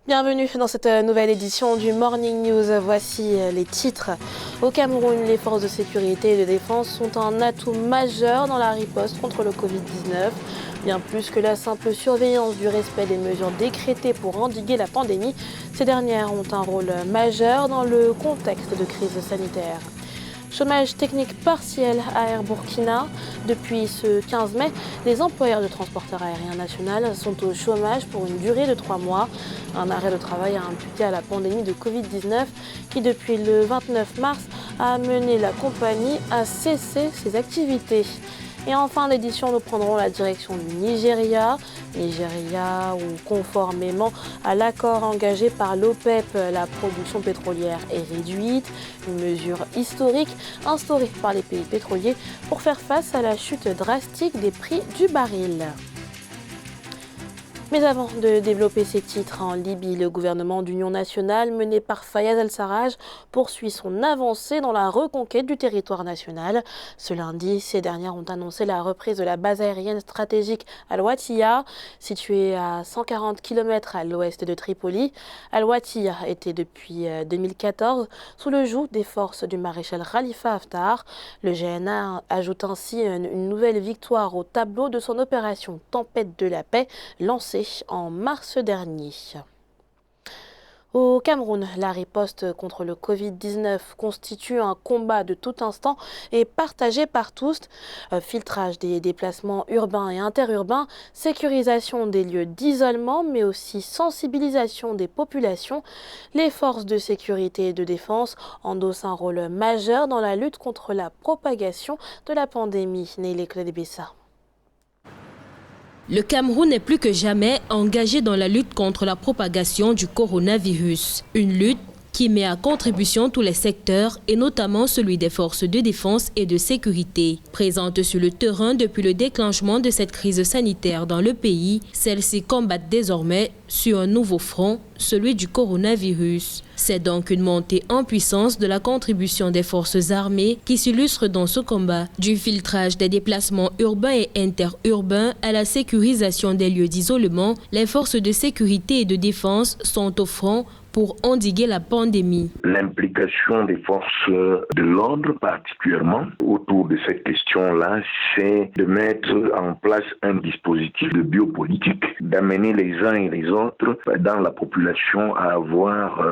Bienvenue dans cette nouvelle édition du Morning News. Voici les titres. Au Cameroun, les forces de sécurité et de défense sont un atout majeur dans la riposte contre le Covid-19. Bien plus que la simple surveillance du respect des mesures décrétées pour endiguer la pandémie, ces dernières ont un rôle majeur dans le contexte de crise sanitaire. Chômage technique partiel à Air Burkina. Depuis ce 15 mai, les employeurs de transporteurs aériens national sont au chômage pour une durée de 3 mois. Un arrêt de travail a imputé à la pandémie de Covid-19 qui, depuis le 29 mars, a amené la compagnie à cesser ses activités. Et en fin d'édition, nous prendrons la direction du Nigeria. Nigeria, où conformément à l'accord engagé par l'OPEP, la production pétrolière est réduite. Une mesure historique instaurée par les pays pétroliers pour faire face à la chute drastique des prix du baril. Mais avant de développer ces titres, en Libye, le gouvernement d'union nationale mené par Fayez al-Sarraj poursuit son avancée dans la reconquête du territoire national. Ce lundi, ces dernières ont annoncé la reprise de la base aérienne stratégique Al-Watiya, située à 140 km à l'ouest de Tripoli. Al-Watiya était depuis 2014 sous le joug des forces du maréchal Khalifa Haftar. Le GNA ajoute ainsi une nouvelle victoire au tableau de son opération Tempête de la paix lancée en mars dernier. Au Cameroun, la riposte contre le Covid-19 constitue un combat de tout instant et partagé par tous. Filtrage des déplacements urbains et interurbains, sécurisation des lieux d'isolement, mais aussi sensibilisation des populations. Les forces de sécurité et de défense endossent un rôle majeur dans la lutte contre la propagation de la pandémie. Neile Kledebessa. Le Cameroun est plus que jamais engagé dans la lutte contre la propagation du coronavirus. Une lutte qui met à contribution tous les secteurs et notamment celui des forces de défense et de sécurité. Présentes sur le terrain depuis le déclenchement de cette crise sanitaire dans le pays, celles-ci combattent désormais sur un nouveau front, celui du coronavirus. C'est donc une montée en puissance de la contribution des forces armées qui s'illustre dans ce combat. Du filtrage des déplacements urbains et interurbains à la sécurisation des lieux d'isolement, les forces de sécurité et de défense sont au front pour endiguer la pandémie. L'implication des forces de l'ordre, particulièrement autour de cette question-là, c'est de mettre en place un dispositif de biopolitique, d'amener les uns et les autres dans la population à avoir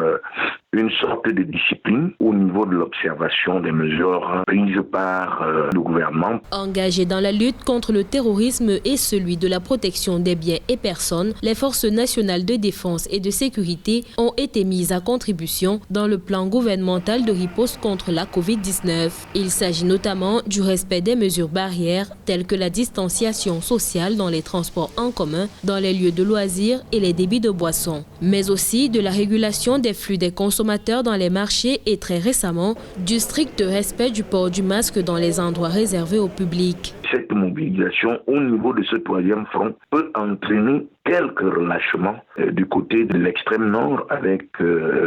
une sorte de discipline au niveau de l'observation des mesures prises par le gouvernement. Engagées dans la lutte contre le terrorisme et celui de la protection des biens et personnes, les forces nationales de défense et de sécurité ont été mises à contribution dans le plan gouvernemental de riposte contre la Covid-19. Il s'agit notamment du respect des mesures barrières telles que la distanciation sociale dans les transports en commun, dans les lieux de loisirs et les débits de boissons, mais aussi de la régulation des flux des consommateurs dans les marchés et très récemment du strict respect du port du masque dans les endroits réservés au public. Cette mobilisation au niveau de ce troisième front peut entraîner quelques relâchements du côté de l'extrême nord avec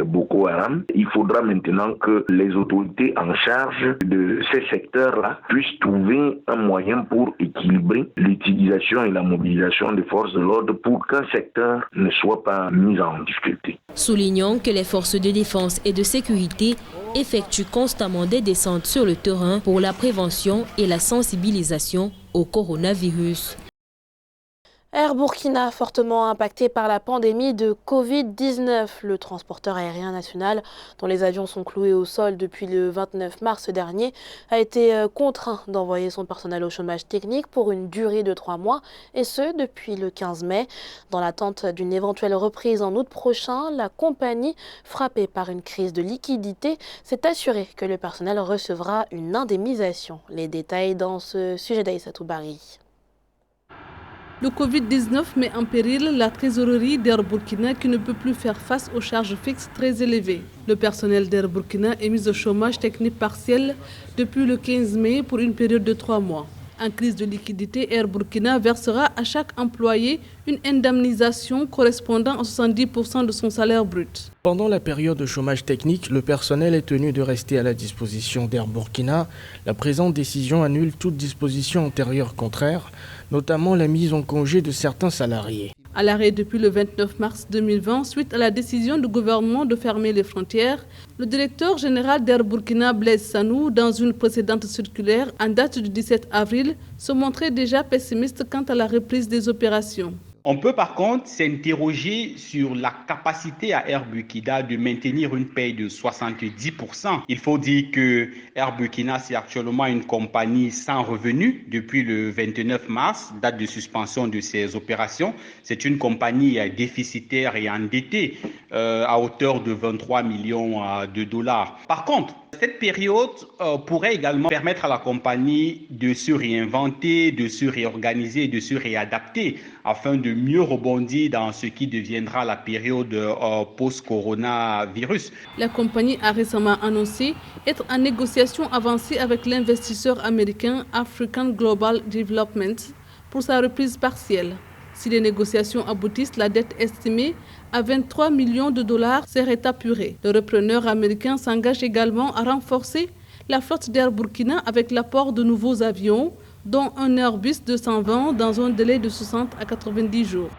Boko Haram. Il faudra maintenant que les autorités en charge de ces secteurs-là puissent trouver un moyen pour équilibrer l'utilisation et la mobilisation des forces de l'ordre pour qu'un secteur ne soit pas mis en difficulté. Soulignons que les forces de défense et de sécurité effectuent constamment des descentes sur le terrain pour la prévention et la sensibilisation au coronavirus. Air Burkina, fortement impacté par la pandémie de Covid-19. Le transporteur aérien national, dont les avions sont cloués au sol depuis le 29 mars dernier, a été contraint d'envoyer son personnel au chômage technique pour une durée de 3 mois, et ce depuis le 15 mai. Dans l'attente d'une éventuelle reprise en août prochain, la compagnie, frappée par une crise de liquidité, s'est assurée que le personnel recevra une indemnisation. Les détails dans ce sujet d'Aïssatou Bari. Le Covid-19 met en péril la trésorerie d'Air Burkina qui ne peut plus faire face aux charges fixes très élevées. Le personnel d'Air Burkina est mis au chômage technique partiel depuis le 15 mai pour une période de 3 mois. En crise de liquidité, Air Burkina versera à chaque employé une indemnisation correspondant à 70% de son salaire brut. Pendant la période de chômage technique, le personnel est tenu de rester à la disposition d'Air Burkina. La présente décision annule toute disposition antérieure contraire, notamment la mise en congé de certains salariés. À l'arrêt depuis le 29 mars 2020, suite à la décision du gouvernement de fermer les frontières, le directeur général d'Air Burkina, Blaise Sanou, dans une précédente circulaire en date du 17 avril, se montrait déjà pessimiste quant à la reprise des opérations. On peut par contre s'interroger sur la capacité à Air Burkina de maintenir une paye de 70%. Il faut dire que Air Burkina, c'est actuellement une compagnie sans revenu depuis le 29 mars, date de suspension de ses opérations. C'est une compagnie déficitaire et endettée à hauteur de 23 millions de dollars. Par contre, cette période pourrait également permettre à la compagnie de se réinventer, de se réorganiser, de se réadapter afin de mieux rebondir dans ce qui deviendra la période post-coronavirus. La compagnie a récemment annoncé être en négociation avancée avec l'investisseur américain African Global Development pour sa reprise partielle. Si les négociations aboutissent, la dette estimée à 23 millions de dollars serait apurée. Le repreneur américain s'engage également à renforcer la flotte d'Air Burkina avec l'apport de nouveaux avions, dont un Airbus 220 dans un délai de 60 à 90 jours.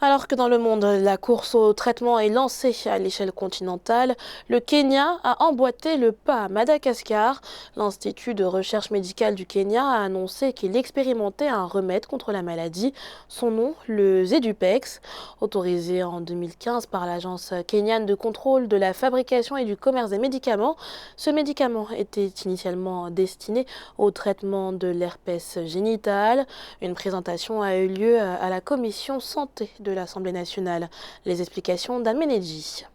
Alors que dans le monde, la course au traitement est lancée à l'échelle continentale, le Kenya a emboîté le pas à Madagascar. L'Institut de recherche médicale du Kenya a annoncé qu'il expérimentait un remède contre la maladie. Son nom, le Zedupex. Autorisé en 2015 par l'Agence kenyane de contrôle de la fabrication et du commerce des médicaments, ce médicament était initialement destiné au traitement de l'herpès génital. Une présentation a eu lieu à la commission santé de l'Assemblée nationale. Les explications d'Amenedji.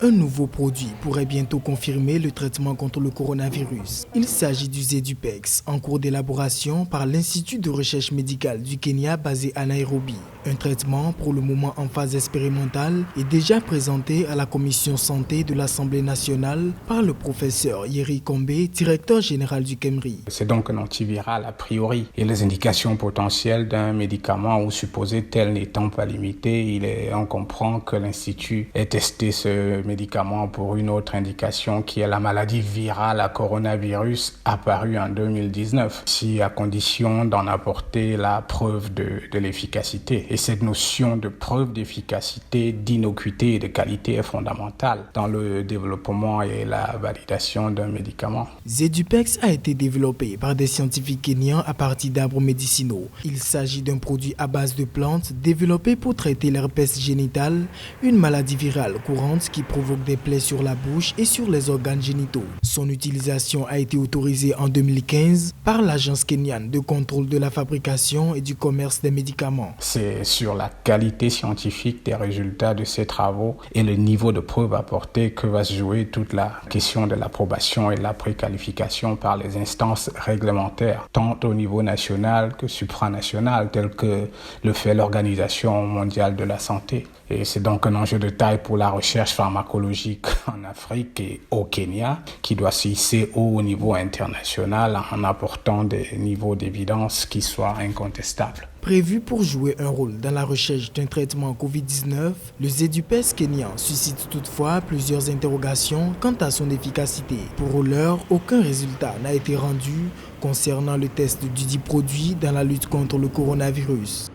Un nouveau produit pourrait bientôt confirmer le traitement contre le coronavirus. Il s'agit du Zedupex, en cours d'élaboration par l'Institut de recherche médicale du Kenya basé à Nairobi. Un traitement pour le moment en phase expérimentale est déjà présenté à la commission santé de l'Assemblée nationale par le professeur Yeri Kombe, directeur général du KEMRI. C'est donc un antiviral a priori et les indications potentielles d'un médicament ou supposé tel n'étant pas limité, on comprend que l'Institut ait testé ce médicament pour une autre indication qui est la maladie virale à coronavirus apparue en 2019, si à condition d'en apporter la preuve de l'efficacité. Et cette notion de preuve d'efficacité, d'innocuité et de qualité est fondamentale dans le développement et la validation d'un médicament. Zedupex a été développé par des scientifiques kenyans à partir d'arbres médicinaux. Il s'agit d'un produit à base de plantes développé pour traiter l'herpès génital, une maladie virale courante qui provoque des plaies sur la bouche et sur les organes génitaux. Son utilisation a été autorisée en 2015 par l'Agence kenyane de contrôle de la fabrication et du commerce des médicaments. C'est sur la qualité scientifique des résultats de ces travaux et le niveau de preuve apporté que va se jouer toute la question de l'approbation et de la préqualification par les instances réglementaires, tant au niveau national que supranational, tel que le fait l'Organisation mondiale de la santé. Et c'est donc un enjeu de taille pour la recherche pharmacologique en Afrique et au Kenya, qui doit se hisser au niveau international en apportant des niveaux d'évidence qui soient incontestables. Prévu pour jouer un rôle dans la recherche d'un traitement Covid-19, le Zedupex kenyan suscite toutefois plusieurs interrogations quant à son efficacité. Pour l'heure, aucun résultat n'a été rendu concernant le test du dit produit dans la lutte contre le coronavirus.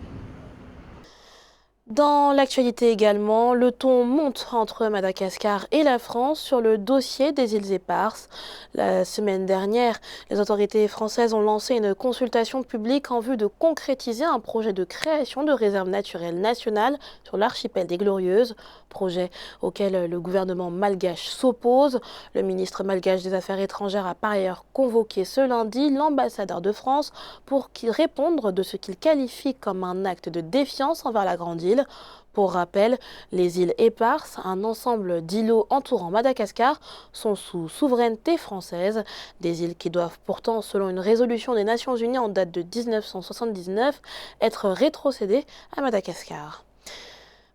Dans l'actualité également, le ton monte entre Madagascar et la France sur le dossier des îles Éparses. La semaine dernière, les autorités françaises ont lancé une consultation publique en vue de concrétiser un projet de création de réserve naturelle nationale sur l'archipel des Glorieuses, projet auquel le gouvernement malgache s'oppose. Le ministre malgache des Affaires étrangères a par ailleurs convoqué ce lundi l'ambassadeur de France pour qu'il réponde de ce qu'il qualifie comme un acte de défiance envers la Grande Île. Pour rappel, les îles Éparses, un ensemble d'îlots entourant Madagascar, sont sous souveraineté française. Des îles qui doivent pourtant, selon une résolution des Nations Unies en date de 1979, être rétrocédées à Madagascar.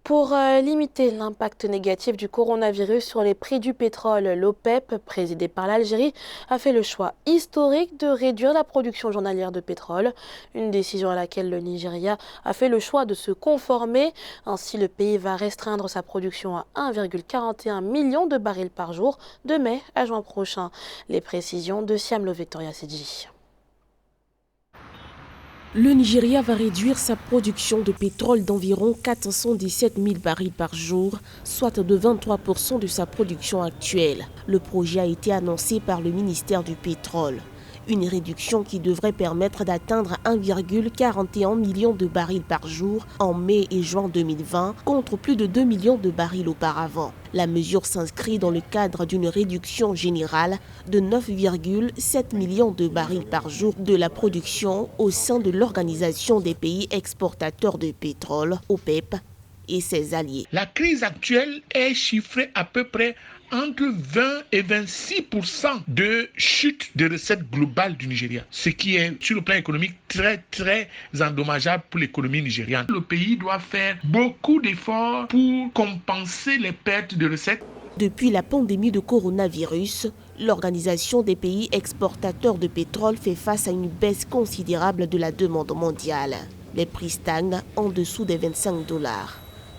Pour limiter l'impact négatif du coronavirus sur les prix du pétrole, l'OPEP, présidée par l'Algérie, a fait le choix historique de réduire la production journalière de pétrole. Une décision à laquelle le Nigeria a fait le choix de se conformer. Ainsi, le pays va restreindre sa production à 1,41 million de barils par jour de mai à juin prochain. Les précisions de Siam Lo Victoria Sedji. Le Nigeria va réduire sa production de pétrole d'environ 417 000 barils par jour, soit de 23% de sa production actuelle. Le projet a été annoncé par le ministère du Pétrole. Une réduction qui devrait permettre d'atteindre 1,41 million de barils par jour en mai et juin 2020, contre plus de 2 millions de barils auparavant. La mesure s'inscrit dans le cadre d'une réduction générale de 9,7 millions de barils par jour de la production au sein de l'Organisation des pays exportateurs de pétrole, OPEP, et ses alliés. La crise actuelle est chiffrée à peu près entre 20 et 26% de chute de recettes globales du Nigeria, ce qui est sur le plan économique très endommageable pour l'économie nigériane. Le pays doit faire beaucoup d'efforts pour compenser les pertes de recettes. Depuis la pandémie de coronavirus, l'Organisation des pays exportateurs de pétrole fait face à une baisse considérable de la demande mondiale. Les prix stagnent en dessous des $25.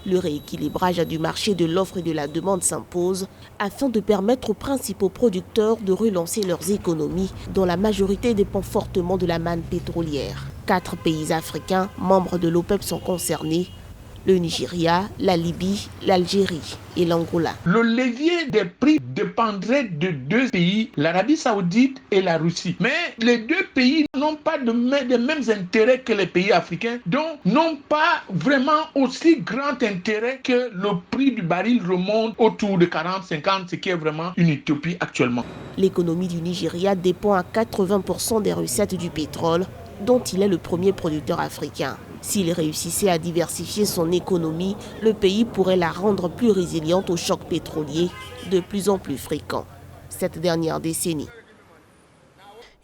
Le rééquilibrage du marché de l'offre et de la demande s'impose afin de permettre aux principaux producteurs de relancer leurs économies, dont la majorité dépend fortement de la manne pétrolière. 4 pays africains membres de l'OPEP sont concernés: le Nigeria, la Libye, l'Algérie et l'Angola. Le levier des prix dépendrait de 2 pays, l'Arabie Saoudite et la Russie. Mais les 2 pays n'ont pas les mêmes intérêts que les pays africains, donc n'ont pas vraiment aussi grand intérêt que le prix du baril remonte autour de 40-50, ce qui est vraiment une utopie actuellement. L'économie du Nigeria dépend à 80% des recettes du pétrole, dont il est le premier producteur africain. S'il réussissait à diversifier son économie, le pays pourrait la rendre plus résiliente aux chocs pétroliers, de plus en plus fréquents cette dernière décennie.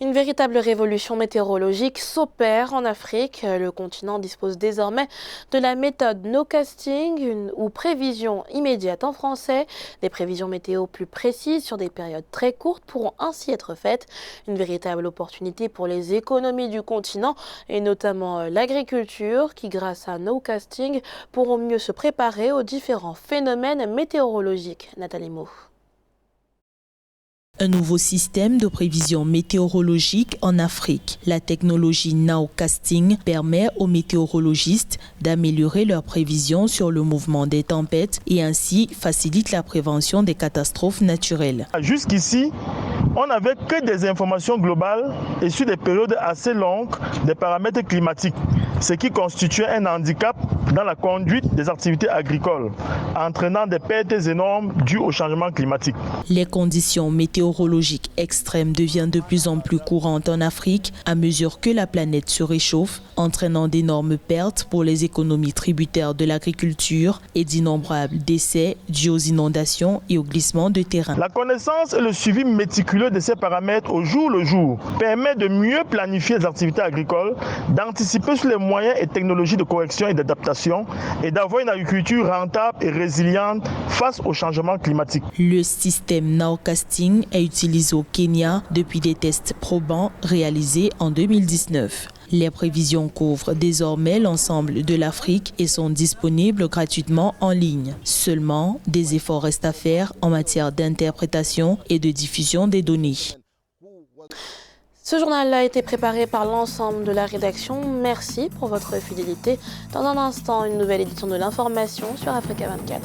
Une véritable révolution météorologique s'opère en Afrique. Le continent dispose désormais de la méthode no-casting, ou prévision immédiate en français. Des prévisions météo plus précises sur des périodes très courtes pourront ainsi être faites. Une véritable opportunité pour les économies du continent et notamment l'agriculture qui, grâce à no-casting, pourront mieux se préparer aux différents phénomènes météorologiques. Nathalie Mo. Un nouveau système de prévision météorologique en Afrique. La technologie Nowcasting permet aux météorologistes d'améliorer leurs prévisions sur le mouvement des tempêtes et ainsi facilite la prévention des catastrophes naturelles. Jusqu'ici, on n'avait que des informations globales et sur des périodes assez longues des paramètres climatiques, ce qui constituait un handicap dans la conduite des activités agricoles, entraînant des pertes énormes dues au changement climatique. Les conditions météorologiques extrêmes deviennent de plus en plus courantes en Afrique à mesure que la planète se réchauffe, entraînant d'énormes pertes pour les économies tributaires de l'agriculture et d'innombrables décès dus aux inondations et au glissement de terrain. La connaissance et le suivi méticuleux de ces paramètres au jour le jour permet de mieux planifier les activités agricoles, d'anticiper sur les moyens et technologies de correction et d'adaptation et d'avoir une agriculture rentable et résiliente face au changement climatique. Le système Nowcasting est utilisé au Kenya depuis des tests probants réalisés en 2019. Les prévisions couvrent désormais l'ensemble de l'Afrique et sont disponibles gratuitement en ligne. Seulement, des efforts restent à faire en matière d'interprétation et de diffusion des données. Ce journal a été préparé par l'ensemble de la rédaction. Merci pour votre fidélité. Dans un instant, une nouvelle édition de l'information sur Africa 24.